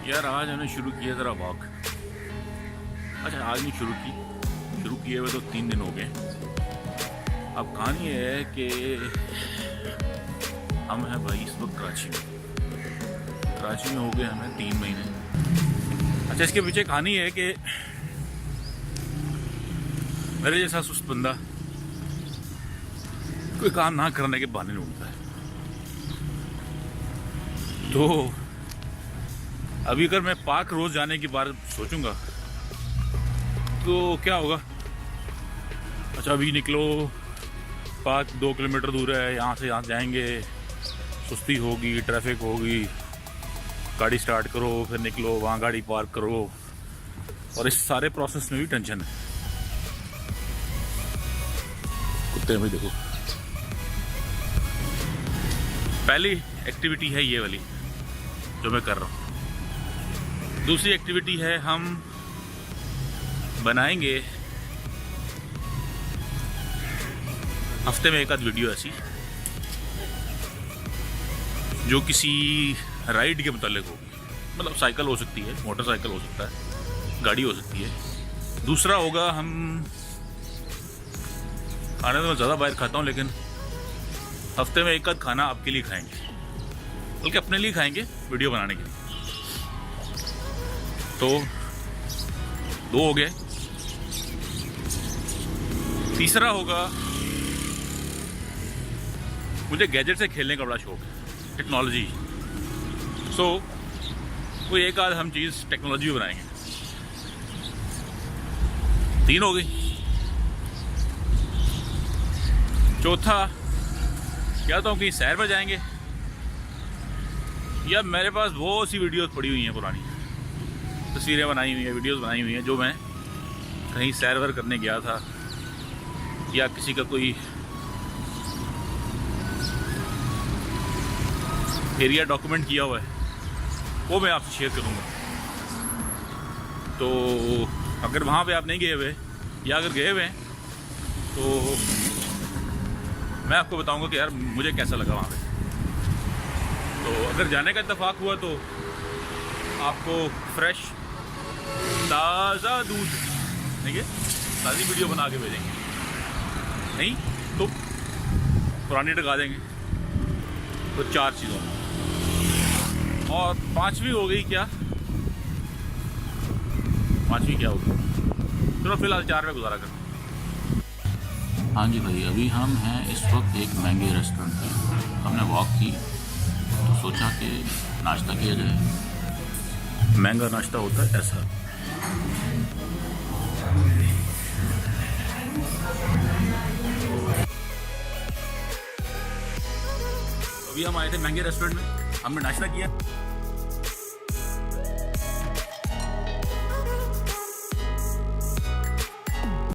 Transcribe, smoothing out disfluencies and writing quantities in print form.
यार आज हमने शुरू किया ज़रा वॉक। अच्छा आज नहीं शुरू किए हुए तो 3 दिन हो गए। अब कहानी है कि हम हैं भाई इस वक्त कराची में हो गए हमें 3 महीने। अच्छा इसके पीछे कहानी है कि मेरे जैसा सुस्त बंदा कोई काम ना करने के बहाने ढूंढता है। तो अभी अगर मैं पार्क रोज जाने की बात सोचूंगा तो क्या होगा। अच्छा अभी निकलो, पार्क 2 किलोमीटर दूर है, यहाँ से यहाँ जाएंगे, सुस्ती होगी, ट्रैफिक होगी, गाड़ी स्टार्ट करो, फिर निकलो, वहाँ गाड़ी पार्क करो, और इस सारे प्रोसेस में भी टेंशन है। कुत्ते में देखो, पहली एक्टिविटी है ये वाली जो मैं कर रहा हूँ। दूसरी एक्टिविटी है हम बनाएंगे हफ्ते में एक आध वीडियो ऐसी जो किसी राइड के मुतालिक होगी। मतलब साइकिल हो सकती है, मोटरसाइकिल हो सकता है, गाड़ी हो सकती है। दूसरा होगा हम खाने तो मैं ज़्यादा बाहर खाता हूँ, लेकिन हफ्ते में एक आध खाना आपके लिए खाएंगे, बल्कि अपने लिए खाएंगे वीडियो बनाने के लिए। तो 2 हो गए। तीसरा होगा मुझे गैजेट से खेलने का बड़ा शौक है, टेक्नोलॉजी। सो कोई एक आध हम चीज़ टेक्नोलॉजी में बनाएंगे। 3 हो गई। चौथा क्या तो हम कहीं सैर पर जाएंगे, या मेरे पास बहुत सी वीडियोस पड़ी हुई हैं, पुरानी तस्वीरें बनाई हुई हैं, वीडियोस बनाई हुई हैं, जो मैं कहीं सैर वैर करने गया था या किसी का कोई एरिया डॉक्यूमेंट किया हुआ है, वो मैं आपसे शेयर करूँगा। तो अगर वहाँ पे आप नहीं गए हुए, या अगर गए हुए हैं, तो मैं आपको बताऊँगा कि यार मुझे कैसा लगा वहाँ पे। तो अगर जाने का इत्तेफाक हुआ तो आपको फ्रेश ताज़ा दूध देखिए, ताज़ी वीडियो बना के भेजेंगे, नहीं तो पुरानी टका देंगे। तो 4 चीज़ों में, और 5वीं हो गई क्या? 5वीं क्या होगी? चलो फिलहाल 4 में गुजारा करते हैं। हाँ जी भाई, अभी हम हैं इस वक्त एक महंगे रेस्टोरेंट पे। हमने वॉक की तो सोचा कि नाश्ता किया जाए। महंगा नाश्ता होता है ऐसा। अभी हम आए थे महंगे रेस्टोरेंट में, हमने नाश्ता किया।